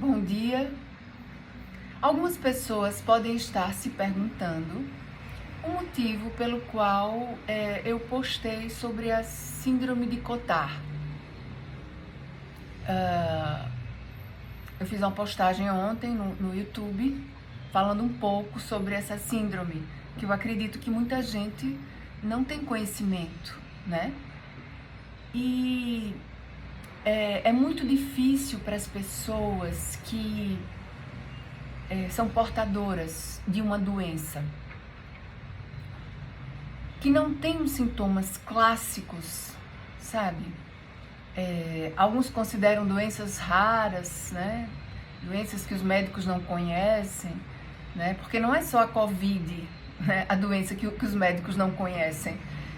Bom dia. Algumas pessoas podem estar se perguntando o motivo pelo qual eu postei sobre a síndrome de Cotard. Eu fiz uma postagem ontem no YouTube falando um pouco sobre essa síndrome, que eu acredito que muita gente não tem conhecimento, né? E é muito difícil para as pessoas que são portadoras de uma doença, que não tem os sintomas clássicos, sabe? Alguns consideram doenças raras, né? Doenças que os médicos não conhecem, né? Porque não é só a Covid, né? A doença que os médicos não conhecem,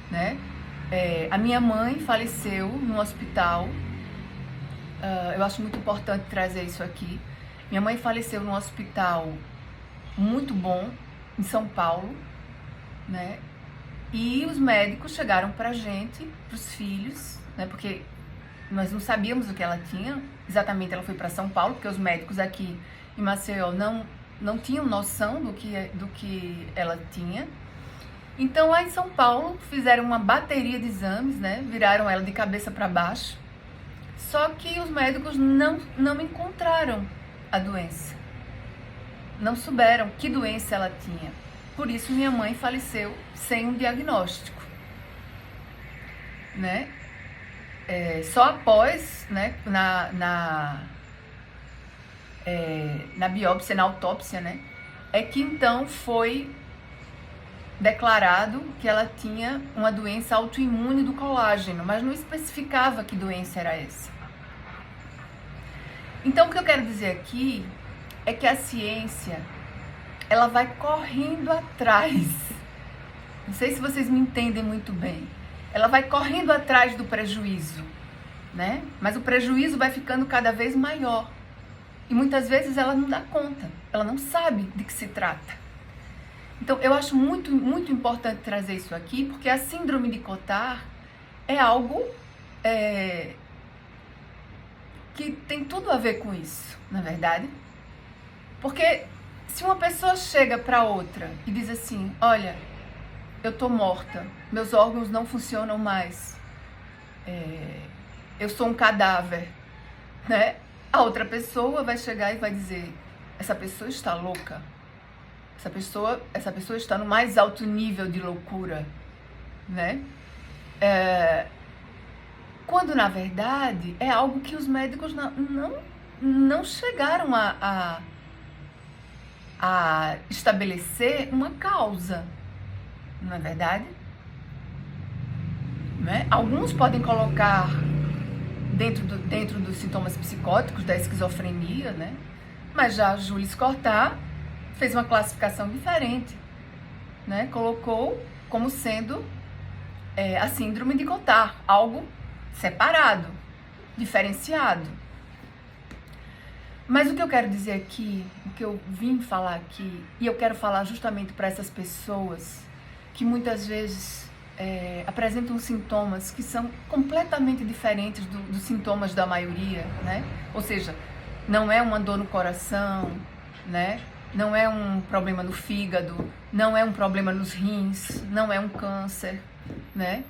né? A minha mãe faleceu no hospital. Eu acho muito importante trazer isso aqui. Minha mãe faleceu num hospital muito bom, em São Paulo, né? E os médicos chegaram pra gente, pros filhos, né? Porque nós não sabíamos o que ela tinha. Exatamente, ela foi para São Paulo, porque os médicos aqui em Maceió não tinham noção do que ela tinha. Então, lá em São Paulo, fizeram uma bateria de exames, né? Viraram ela de cabeça para baixo. Só que os médicos não encontraram a doença. Não souberam que doença ela tinha. Por isso, minha mãe faleceu sem um diagnóstico, né? Só após, né, na biópsia, na autópsia, né, é que então foi declarado que ela tinha uma doença autoimune do colágeno, mas não especificava que doença era essa. Então, o que eu quero dizer aqui é que a ciência, ela vai correndo atrás. Não sei se vocês me entendem muito bem. Ela vai correndo atrás do prejuízo, né? Mas o prejuízo vai ficando cada vez maior. E muitas vezes ela não dá conta, ela não sabe de que se trata. Então, eu acho muito, muito importante trazer isso aqui, porque a síndrome de Cotard é algo que tem tudo a ver com isso, na verdade. Porque se uma pessoa chega para outra e diz assim, olha, eu tô morta, meus órgãos não funcionam mais, eu sou um cadáver, né? A outra pessoa vai chegar e vai dizer, essa pessoa está louca, essa pessoa está no mais alto nível de loucura, né? Quando na verdade é algo que os médicos não chegaram a estabelecer uma causa, não é verdade? Né? Alguns podem colocar dentro dos sintomas psicóticos da esquizofrenia, né? Mas já Jules Cortard fez uma classificação diferente, né? Colocou como sendo a síndrome de Cotard, algo separado, diferenciado. Mas o que eu quero dizer aqui, o que eu vim falar aqui, e eu quero falar justamente para essas pessoas que muitas vezes apresentam sintomas que são completamente diferentes dos sintomas da maioria, né? Ou seja, não é uma dor no coração, né? Não é um problema no fígado, não é um problema nos rins, não é um câncer, né?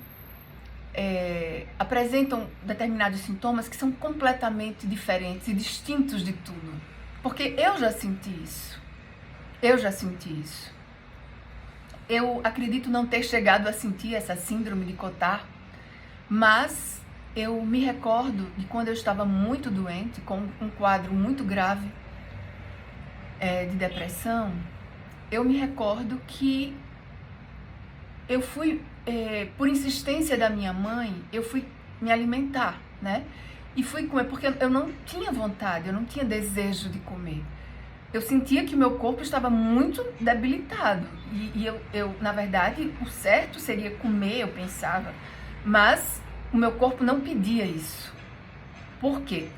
Apresentam determinados sintomas que são completamente diferentes e distintos de tudo. Porque eu já senti isso. Eu acredito não ter chegado a sentir essa síndrome de Cotard, mas eu me recordo de quando eu estava muito doente, com um quadro muito grave de depressão. Eu me recordo que eu fui, por insistência da minha mãe, eu fui me alimentar, né? E fui comer, porque eu não tinha vontade, eu não tinha desejo de comer. Eu sentia que o meu corpo estava muito debilitado. E eu, na verdade, o certo seria comer, eu pensava. Mas o meu corpo não pedia isso. Por quê?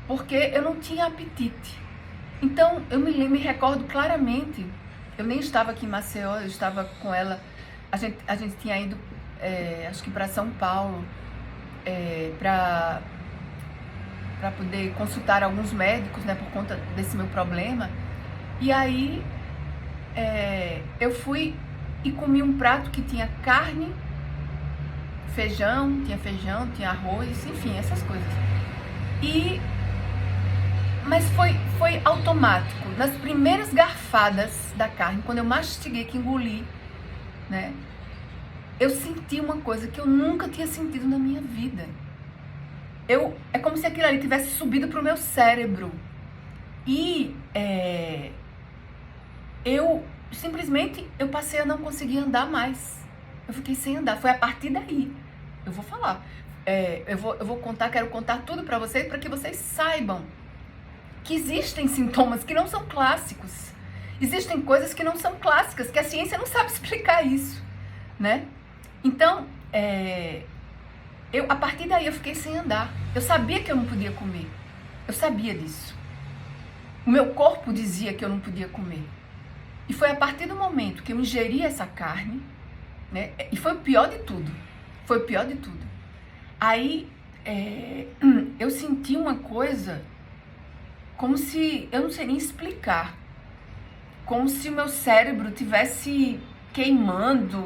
Porque eu não tinha apetite. Então, eu me recordo claramente. Eu nem estava aqui em Maceió, eu estava com ela. A gente tinha ido, acho que para São Paulo, para poder consultar alguns médicos, né, por conta desse meu problema. E aí eu fui e comi um prato que tinha carne, feijão, tinha arroz, enfim, essas coisas. Mas foi automático. Nas primeiras garfadas da carne, quando eu mastiguei, que engoli, né, eu senti uma coisa que eu nunca tinha sentido na minha vida. É como se aquilo ali tivesse subido pro meu cérebro. E eu simplesmente passei a não conseguir andar mais. Eu fiquei sem andar. Foi a partir daí. Eu vou falar. Eu vou contar, quero contar tudo pra vocês, para que vocês saibam que existem sintomas que não são clássicos. Existem coisas que não são clássicas, que a ciência não sabe explicar isso, né? Então, a partir daí eu fiquei sem andar. Eu sabia que eu não podia comer. Eu sabia disso. O meu corpo dizia que eu não podia comer. E foi a partir do momento que eu ingeri essa carne, né? E foi o pior de tudo. Foi o pior de tudo. Aí, eu senti uma coisa como se, eu não sei nem explicar, como se o meu cérebro tivesse queimando,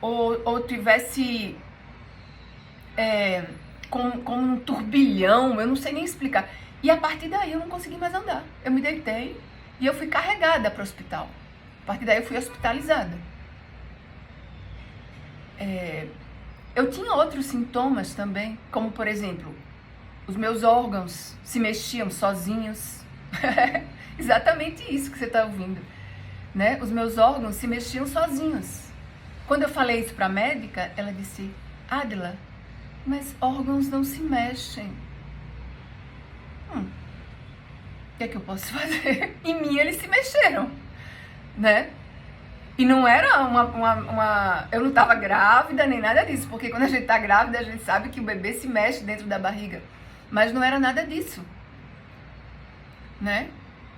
ou tivesse como um turbilhão, eu não sei nem explicar. E a partir daí eu não consegui mais andar. Eu me deitei e eu fui carregada para o hospital. A partir daí eu fui hospitalizada. Eu tinha outros sintomas também, como por exemplo, os meus órgãos se mexiam sozinhos. Exatamente isso que você está ouvindo, né? Os meus órgãos se mexiam sozinhos. Quando eu falei isso para a médica, ela disse: Adila, mas órgãos não se mexem. O que é que eu posso fazer? Em mim eles se mexeram, né? E não era eu não estava grávida nem nada disso, porque quando a gente está grávida a gente sabe que o bebê se mexe dentro da barriga, mas não era nada disso, né?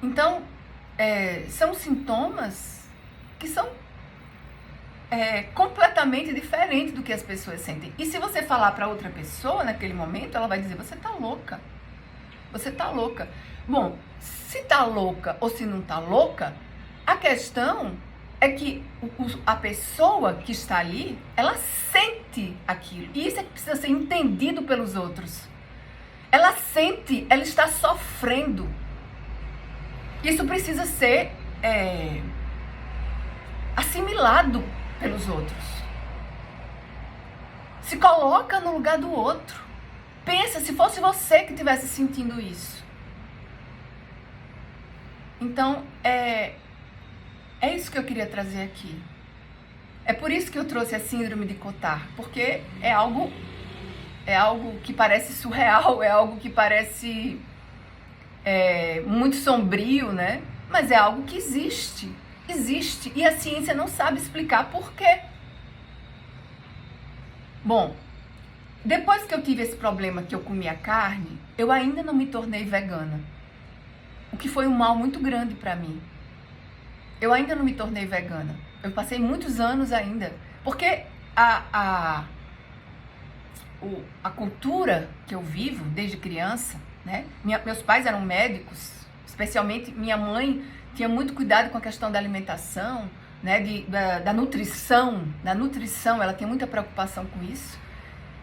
Então, são sintomas que são completamente diferentes do que as pessoas sentem. E se você falar para outra pessoa naquele momento, ela vai dizer: você tá louca, você tá louca. Bom, se tá louca ou se não tá louca, a questão é que a pessoa que está ali, ela sente aquilo. E isso é que precisa ser entendido pelos outros. Ela sente, ela está sofrendo. Isso precisa ser assimilado pelos outros. Se coloca no lugar do outro. Pensa, se fosse você que estivesse sentindo isso. Então, é isso que eu queria trazer aqui. É por isso que eu trouxe a síndrome de Cotard, porque é algo que parece surreal, é algo que parece muito sombrio, né? Mas é algo que existe, e a ciência não sabe explicar por quê. Bom, depois que eu tive esse problema que eu comia carne, eu ainda não me tornei vegana, o que foi um mal muito grande para mim. Eu ainda não me tornei vegana. Eu passei muitos anos ainda. Porque a cultura que eu vivo desde criança, né? Meus pais eram médicos, especialmente minha mãe tinha muito cuidado com a questão da alimentação, né? Da nutrição. Da nutrição, ela tem muita preocupação com isso.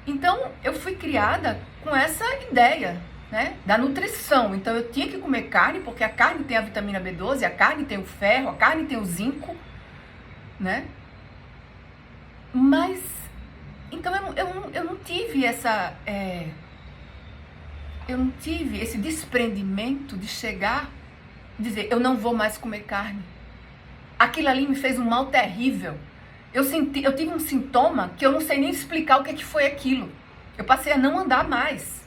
Então, eu fui criada com essa ideia, né, da nutrição. Então eu tinha que comer carne, porque a carne tem a vitamina B12, a carne tem o ferro, a carne tem o zinco, né? Mas, então eu não tive eu não tive esse desprendimento de chegar e dizer: eu não vou mais comer carne. Aquilo ali me fez um mal terrível. Eu tive um sintoma que eu não sei nem explicar o que foi aquilo. Eu passei a não andar mais,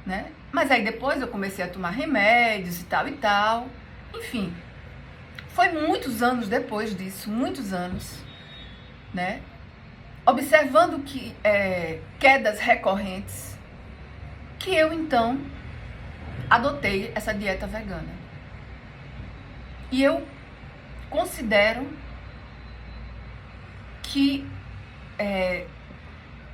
né? Mas aí depois eu comecei a tomar remédios e tal. Enfim, foi muitos anos depois disso, muitos anos, né? Observando que quedas recorrentes, que eu então adotei essa dieta vegana. E eu considero que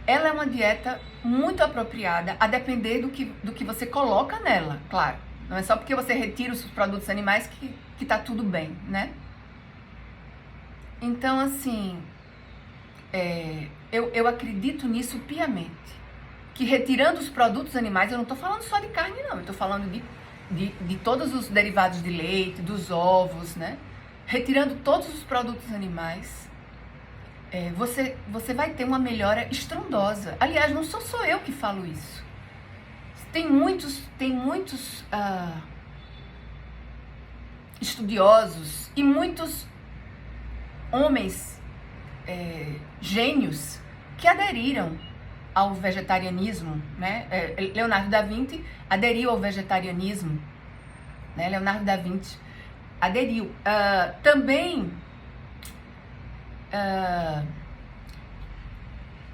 ela é uma dieta muito apropriada, a depender do que você coloca nela, claro. Não é só porque você retira os produtos animais que tá tudo bem, né? Então, assim, eu acredito nisso piamente. Que retirando os produtos animais, eu não tô falando só de carne, não. Eu tô falando de todos os derivados de leite, dos ovos, né? Retirando todos os produtos animais, você vai ter uma melhora estrondosa. Aliás, não sou só eu que falo isso. Tem muitos estudiosos e muitos homens gênios que aderiram ao vegetarianismo, né? Leonardo da Vinci aderiu ao vegetarianismo, né? Leonardo da Vinci aderiu. Também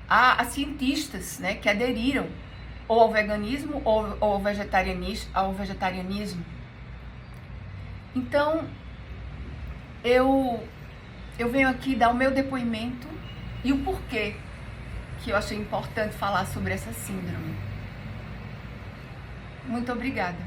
há cientistas, né, que aderiram ou ao veganismo ou ao vegetarianismo. Então, eu venho aqui dar o meu depoimento e o porquê que eu achei importante falar sobre essa síndrome. Muito obrigada.